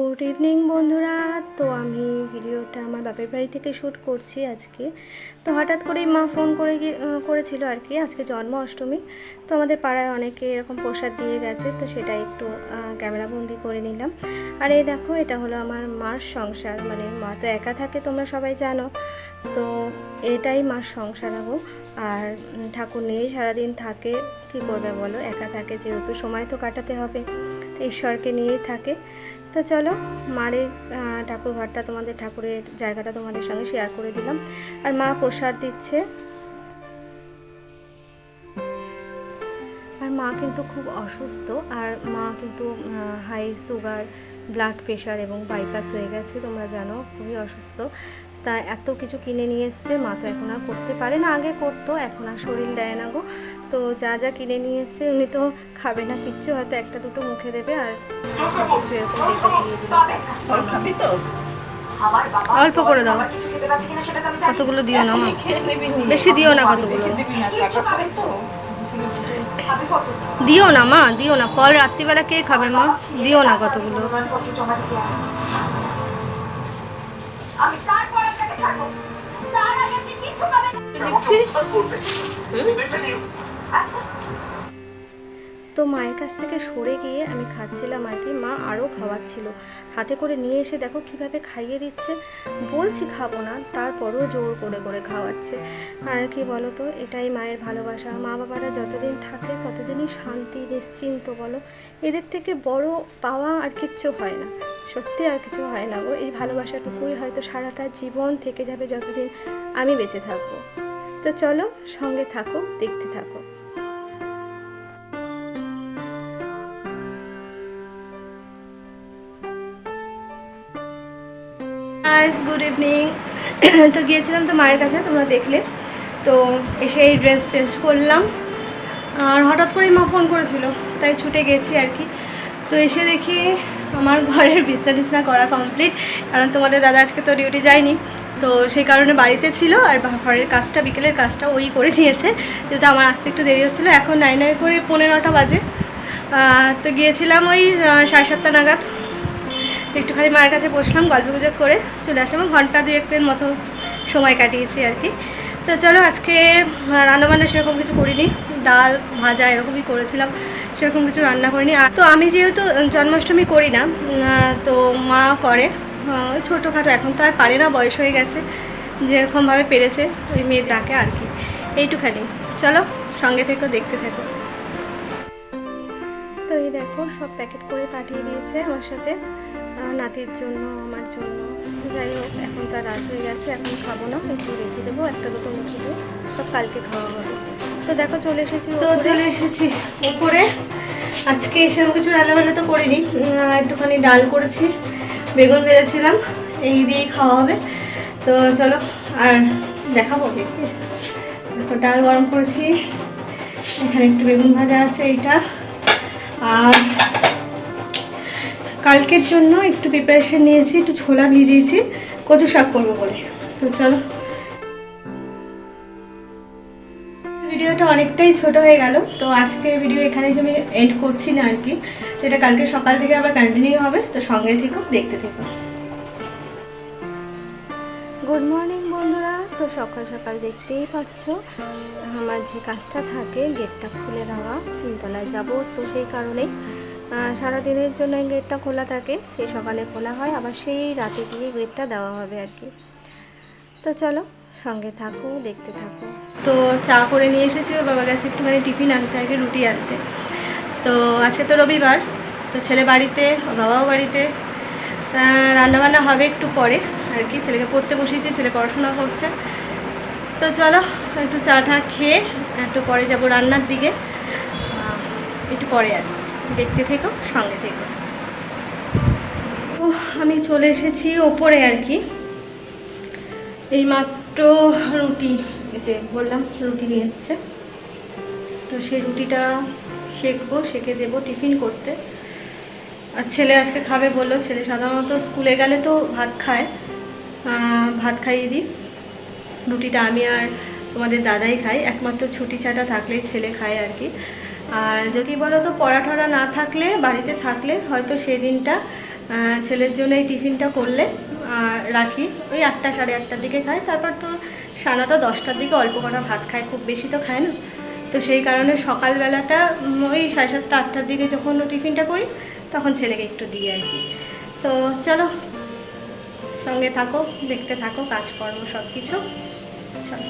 Good evening বন্ধুরা। তো আমি ভিডিওটা আমার বাপের বাড়ি থেকে শ্যুট করছি আজকে। তো হঠাৎ করেই মা ফোন করেছিল আর কি, আজকে জন্মাষ্টমী। তো আমাদের পাড়ায় অনেকে এরকম প্রসাদ দিয়ে গেছে, তো সেটা একটু ক্যামেরাবন্দি করে নিলাম। আর এই দেখো, এটা হলো আমার মার সংসার, মানে মা তো একা থাকে তোমরা সবাই জানো। তো এটাই মার সংসার গো। আর ঠাকুর নিয়েই সারাদিন থাকে, কী করবে বলো, একা থাকে যেহেতু, সময় তো কাটাতে হবে, তো ঈশ্বরকে নিয়েই থাকে। তো চলো, মারে ঠাকুর ঘরটা, তোমাদের ঠাকুরের জায়গাটা তোমাদের সঙ্গে শেয়ার করে দিলাম। আর মা প্রসাদ দিচ্ছে। আর মা কিন্তু খুব অসুস্থ, আর মা কিন্তু হাই সুগার, ব্লাড প্রেশার এবং বাইপাস হয়ে গেছে, তোমরা জানো, খুবই অসুস্থ। তা এত কিছু কিনে নিয়ে এসছে, মা তো এখন আর করতে পারে না, আগে করতো, এখন আর শরীর দেয় না গো। তো যা যা কিনে নিয়ে এসছে, উনি তো খাবে না কিচ্ছু, হয়তো একটা দুটো মুখে দেবে, আর সব কিছু এরকম ডেকে দিয়ে দিল। অল্প করে দাও, কতগুলো দিও না মা, বেশি দিও না, কতগুলো দিও না মা, দিও না, ফল রাত্রিবেলা কে খাবে মা, দিও না কতগুলো। তো মায়ের কাছ থেকে সরে গিয়ে আমি খাচ্ছিলাম আর কি, মা আরও খাওয়াচ্ছিল, হাতে করে নিয়ে এসে দেখো কিভাবে খাইয়ে দিচ্ছে। বলছি খাবো না, তারপরেও জোর করে করে খাওয়াচ্ছে। আর কি বলো তো, এটাই মায়ের ভালোবাসা। মা বাবারা যতদিন থাকে ততদিনই শান্তি, নিশ্চিন্ত বলো, এদের থেকে বড় পাওয়া আর কিচ্ছু হয় না, সত্যি আর কিছু হয় না গো। এই ভালোবাসাটুকুই হয়তো সারাটা জীবন থেকে যাবে, যতদিন আমি বেঁচে থাকবো। তো চলো, সঙ্গে থাকো, দেখতে থাকো। Good evening. তো গিয়েছিলাম তো মায়ের কাছে, তোমরা দেখলে। তো এসে এই ড্রেস চেঞ্জ করলাম, আর হঠাৎ করেই মা ফোন করেছিল, তাই ছুটে গেছি আর কি। তো এসে দেখি আমার ঘরের বিছনা করা কমপ্লিট, কারণ তোমাদের দাদা আজকে তো ডিউটি যায়নি, তো সেই কারণে বাড়িতে ছিল। আর ঘরের কাজটা, বিকেলের কাজটা ওই করে নিয়েছে, যেহেতু আমার আসতে একটু দেরি হচ্ছিলো। এখন 9 করে 9:15 বাজে। তো গিয়েছিলাম ওই 7:30 নাগাদ। একটুখানি মায়ের কাছে বসলাম, গল্পগুজব করে চলে আসলাম, ঘন্টা 2-1 মতো সময় কাটিয়েছি আর কি। তো চলো, আজকে রান্নাবান্না সেরকম কিছু করিনি, ডাল ভাজা এরকমই করেছিলাম, সেরকম কিছু রান্না করিনি। আর তো আমি যেহেতু জন্মাষ্টমী করি না, তো মা করে ছোটোখাটো, এখন তো আর পারে না, বয়স হয়ে গেছে, যেরকমভাবে পেরেছে ওই মেয়ে ডাকে আর কি, এইটুখানি। চলো, সঙ্গে থেকো, দেখতে থাকো। তো এই দেখো, সব প্যাকেট করে পাঠিয়ে দিয়েছে আমার সাথে, নাতির জন্য, আমার জন্য। যাই হোক, এখন তার রাত হয়ে গেছে, এখন খাবো না, একটু রেখে দেবো, একটা দুটো মুখে দেবো, সব কালকে খাওয়া হবে। তো দেখো, চলে এসেছি উপরে। আজকে সেরকম কিছু রান্নাবান্না তো করিনি, একটুখানি ডাল করেছি, বেগুন ভেজেছিলাম, এই দিয়েই খাওয়া হবে। তো চলো, আর দেখাবো দেখে। দেখো, ডাল গরম করেছি, এখানে একটু বেগুন ভাজা আছে এইটা, আর কালকের জন্য একটু প্রিপারেশন নিয়েছি, একটু ছোলা ভিজিয়েছি কচু শাক করবো বলে। তো চলো, ভিডিওটা অনেকটাই ছোট হয়ে গেল, তো আজকে ভিডিও এখানে আমি এন্ড করছি না আর কি, যেটা কালকে সকাল থেকে আবার কন্টিনিউ হবে। তো সঙ্গে থেকো, দেখতে থেকো। গুড মর্নিং বন্ধুরা। তো সকাল সকাল দেখতেই পাচ্ছ, আমার যে কাজটা থাকে গেটটা খুলে দেওয়া, 3 তলায় যাবো, তো সেই কারণেই সারাদিনের জন্য গেটটা খোলা থাকে, সেই সকালে খোলা হয়, আবার সেই রাতে গিয়ে গেটটা দেওয়া হবে আর কি। তো চলো, সঙ্গে থাকো, দেখতে থাকো। তো চা করে নিয়ে এসেছি, ওর বাবা গেছে একটুখানি টিফিন আনতে আর কি, রুটি আনতে। তো আজকে তো রবিবার, তো ছেলে বাড়িতে, ওর বাবাও বাড়িতে, রান্নাবান্না হবে একটু পরে আর কি। ছেলেকে পড়তে বসিয়েছি, ছেলে পড়াশোনা করছে। তো চলো, একটু চা টা খেয়ে একটু পরে যাব রান্নার দিকে, একটু পরে আসছি, দেখতে থেকো, সঙ্গে থেকো। ও, আমি চলে এসেছি ওপরে আর কি, এই মাত্র রুটি, এই যে বললাম রুটি নিয়ে এসছে, তো সেই রুটিটা সেঁকবো, সেঁকে দেবো টিফিন করতে। আর ছেলে আজকে খাবে বললো, ছেলে সাধারণত স্কুলে গেলে তো ভাত খায়, ভাত খাইয়ে দিই, রুটিটা আমি আর তোমাদের দাদাই খাই, একমাত্র ছুটি ছাটা থাকলেই ছেলে খায় আর কি। আর যদি বলো তো পড়া টড়া না থাকলে, বাড়িতে থাকলে হয়তো সেদিনটা ছেলের জন্য এই টিফিনটা করলে রাখি, ওই 8টা সাড়ে 8টার দিকে খায়। তারপর তো 9:30 10টার দিকে অল্প কটা ভাত খায়, খুব বেশি তো খায় না। তো সেই কারণে সকালবেলাটা ওই 7:30 8টার দিকে যখন টিফিনটা করি তখন ছেলেকে একটু দিই আর কি। তো চলো সঙ্গে থাকো, দেখতে থাকো কাজকর্ম সব কিছু। চলো।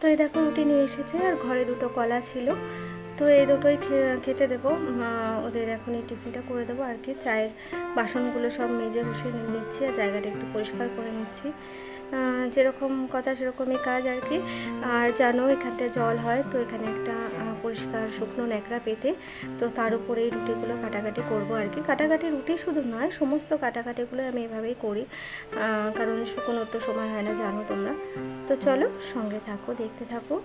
তো এই দেখো রুটি নিয়ে এসেছে, আর ঘরে 2টো কলা ছিল, তো এই দুটোই খেতে দেবো ওদের। এখন এই টিফিনটা করে দেবো আর কি। চায়ের বাসনগুলো সব মেজে ঘষে নিচ্ছি, আর জায়গাটা একটু পরিষ্কার করে নিচ্ছি। যেরকম কথা সেরকমই কাজ আর কি। আর জানো এখানটা জল হয়, তো এখানে একটা পরিষ্কার শুকনো ন্যাকড়া পেতে, তো তার উপরেই রুটিগুলো কাটাকাটি করবো আর কি। কাটাকাটি রুটি শুধু নয়, সমস্ত কাটাকাটিগুলো আমি এভাবেই করি, কারণ শুকনোর তো সময় হয় না জানো তোমরা। তো চলো সঙ্গে থাকো, দেখতে থাকো।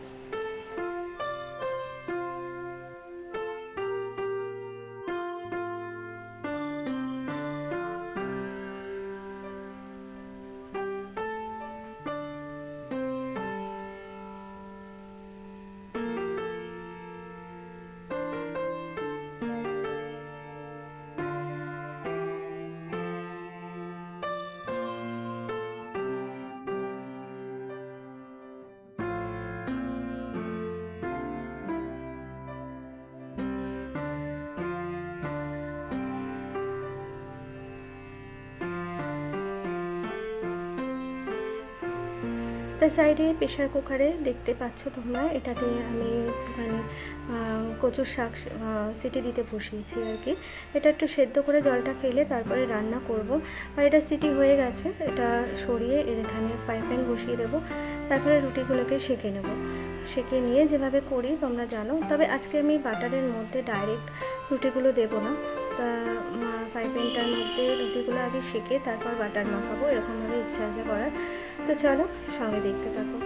তার সাইডে প্রেশার কুকারে দেখতে পাচ্ছ তোমরা, এটাতে আমি একটুখানি কচুর শাক সিটি দিতে বসিয়েছি আর কি। এটা একটু সেদ্ধ করে জলটা ফেলে তারপরে রান্না করব। আর এটা সিটি হয়ে গেছে, এটা সরিয়ে এর এখানে ফ্রাই প্যান বসিয়ে দেবো, তারপরে রুটিগুলোকে সেঁকে নেব। সেঁকে নিয়ে যেভাবে করি তোমরা জানো, তবে আজকে আমি বাটারের মধ্যে ডাইরেক্ট রুটিগুলো দেবো না। তা ফ্রাই প্যানটার মধ্যে রুটিগুলো আগে সেঁকে তারপর বাটার মাখাবো, এরকমভাবে ইচ্ছা আছে করার। তো চলো সঙ্গে দেখতে থাকো।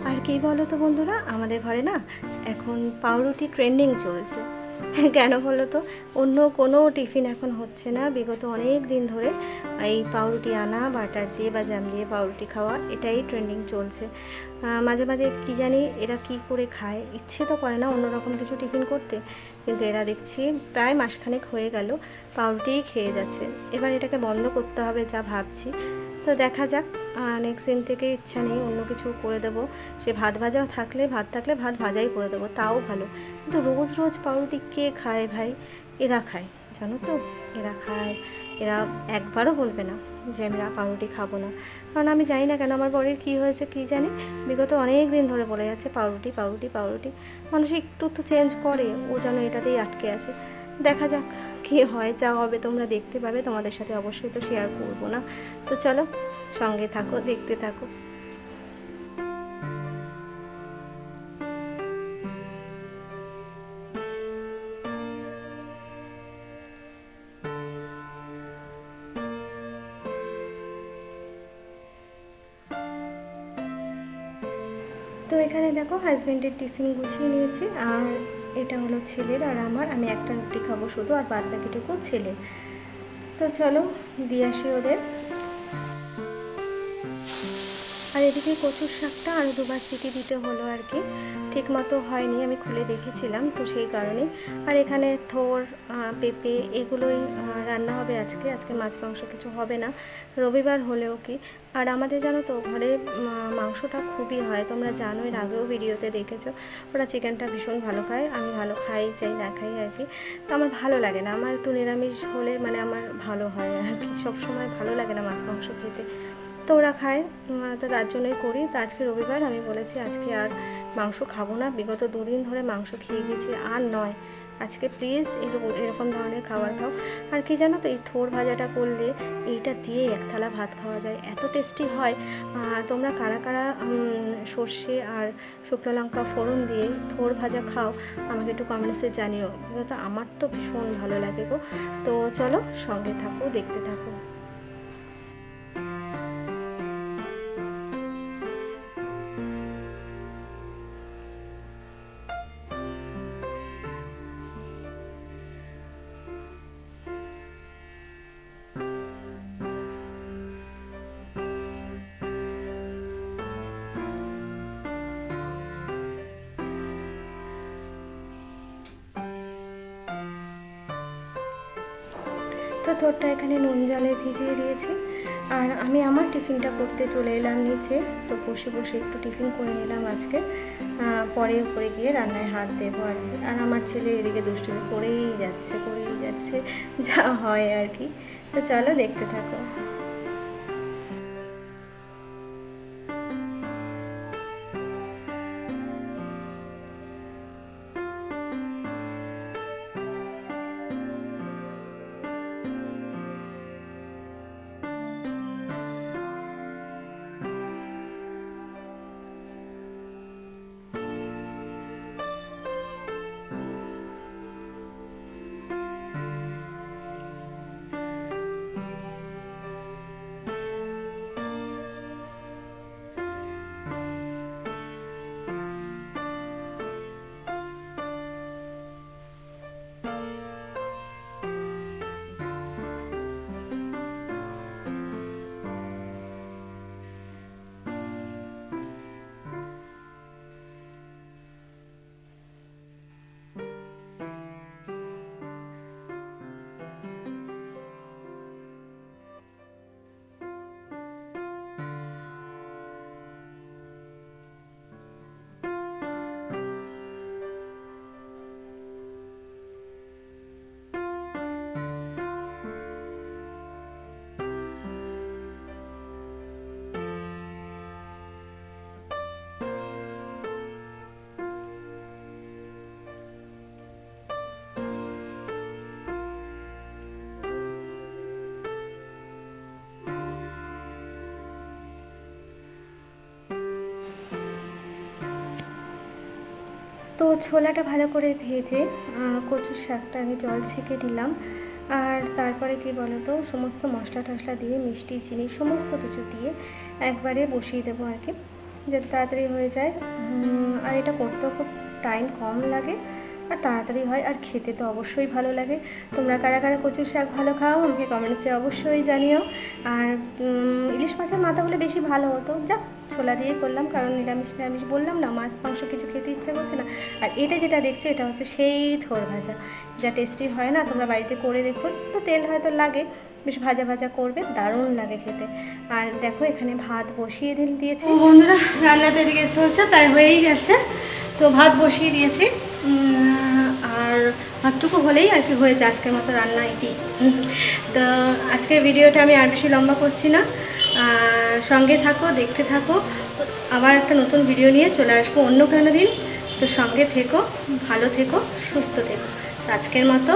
আর কি বলো তো বন্ধুরা, আমাদের ঘরে না এখন পাউরুটি ট্রেন্ডিং চলছে। কেন বলো তো, অন্য কোনো টিফিন এখন হচ্ছে না। বিগত অনেক দিন ধরে এই পাউরুটি আনা, বাটার দিয়ে বা জ্যাম দিয়ে পাউরুটি খাওয়া, এটাই ট্রেন্ডিং চলছে। মাঝে মাঝে কী জানি এরা কি করে খায়, ইচ্ছে তো করে না অন্যরকম কিছু টিফিন করতে, কিন্তু এরা দেখছি প্রায় মাসখানেক হয়ে গেল পাউরুটিই খেয়ে যাচ্ছে। এবার এটাকে বন্ধ করতে হবে যা ভাবছি। তো দেখা যাক, নেক্সট দিন থেকে ইচ্ছা নেই, অন্য কিছু করে দেবো। সে ভাত ভাজাও থাকলে, ভাত থাকলে ভাত ভাজাই করে দেবো, তাও ভালো। কিন্তু রোজ রোজ পাউরুটি কে খায় ভাই? এরা খায়, জানো তো, এরা খায়। এরা একবারও বলবে না যে আমরা পাউরুটি খাবো না। কারণ আমি জানি না কেন আমার বরের কী হয়েছে কী জানি, বিগত অনেক দিন ধরে বলে যাচ্ছে পাউরুটি পাউরুটি পাউরুটি। মানুষ একটু তো চেঞ্জ করে, ও যেন এটাতেই আটকে আছে। দেখা যাক কী হয়, যা হবে তোমরা দেখতে পাবে, তোমাদের সাথে অবশ্যই তো শেয়ার করবো না। তো চলো সঙ্গে থাকো, দেখতে থাকো। তো এখানে দেখো হাজব্যান্ডের টিফিন গুছিয়ে নিয়েছি, আর এটা হলো ছেলের আর আমার। আমি একটা রুটি খাবো শুধু, আর বাদ বাকিটুকু ছেলে। তো চলো দিয়ে আসি ওদের। আর এদিকে কচুর শাকটা আরও 2বার সিটি দিতে হলো আর কি, ঠিক মতো হয়নি, আমি খুলে দেখেছিলাম, তো সেই কারণে। আর এখানে থোর, পেঁপে এগুলোই রান্না হবে আজকে। আজকে মাছ মাংস কিছু হবে না, রবিবার হলেও কি। আর আমাদের জানো তো ঘরে মাংসটা খুবই হয়, তোমরা জানো, এর আগেও ভিডিওতে দেখেছো। ওরা চিকেনটা ভীষণ ভালো খায়, আমি ভালো খাই চাই না খাই আর কি। তো আমার ভালো লাগে না, আমার একটু নিরামিষ হলে মানে আমার ভালো হয় আর কি, সবসময় ভালো লাগে না মাছ মাংস খেতে। তো ওরা খায়, তো তার জন্যই করি। তো আজকে রবিবার, আমি বলেছি আজকে আর মাংস খাবো না, বিগত 2 দিন ধরে মাংস খেয়ে গেছি, আর নয় আজকে প্লিজ এরকম ধরনের খাবার খাও। আর কি জানো তো, এই থোর ভাজাটা করলে এইটা দিয়ে এক থালা ভাত খাওয়া যায়, এত টেস্টি হয়। তোমরা কারা কারা সর্ষে আর শুকনো লঙ্কা ফোড়ন দিয়ে থোর ভাজা খাও আমাকে একটু কমেন্টসে জানিও, বিকজ আমার তো ভীষণ ভালো লাগে গো। তো চলো সঙ্গে থাকো, দেখতে থাকো। তো থোরটা এখানে নুন জলে ভিজিয়ে দিয়েছি, আর আমি আমার টিফিনটা করতে চলে এলাম নিচে। তো বসে বসে একটু টিফিন করে নিলাম আজকে, পরে উপরে গিয়ে রান্নায় হাত দেবো আর কি। আর আমার ছেলে এদিকে দুষ্টুমি করেই যাচ্ছে যা হয় আর কি। তো চলো দেখতে থাকো। তো ছোলাটা ভালো করে ভেজে কচুর শাকটা আমি জল ছেঁকে নিলাম। আর তারপরে কি বলো তো, সমস্ত মশলা টশলা দিয়ে মিষ্টি চিনি সমস্ত কিছু দিয়ে একবারে বসিয়ে দেবো আর কি, যাতে তাড়াতাড়ি হয়ে যায়। আর এটা করতেও খুব টাইম কম লাগে আর তাড়াতাড়ি হয়, আর খেতে তো অবশ্যই ভালো লাগে। তোমরা কারা কারা কচুর শাক ভালো খাও আমাকে কমেন্টসে অবশ্যই জানিও। আর ইলিশ মাছের মাথা হলে বেশি ভালো হতো, যাক ছোলা দিয়ে করলাম, কারণ নিরামিষ বললাম না, মাছ মাংস কিছু খেতে ইচ্ছা করছে না। আর এটা যেটা দেখছো এটা হচ্ছে সেই থোর ভাজা, যা টেস্টি হয় না, তোমরা বাড়িতে করে দেখো। একটু তেল হয়তো লাগে, বেশ ভাজা ভাজা করবে, দারুণ লাগে খেতে। আর দেখো এখানে ভাত বসিয়ে দিয়েছি বন্ধুরা, রান্নাতে দিকে চলছে, তাই হয়েই গেছে। তো ভাত বসিয়ে দিয়েছি, আর ভাতটুকু হলেই আর কি হয়েছে আজকের মতো রান্না এটি। তো আজকের ভিডিওটা আমি আর বেশি লম্বা করছি না, সঙ্গে থাকো, দেখতে থাকো। আবার একটা নতুন ভিডিও নিয়ে চলে আসবো অন্য কোনো দিন। তো সঙ্গে থেকো, ভালো থেকো, সুস্থ থেকো। আজকের মতো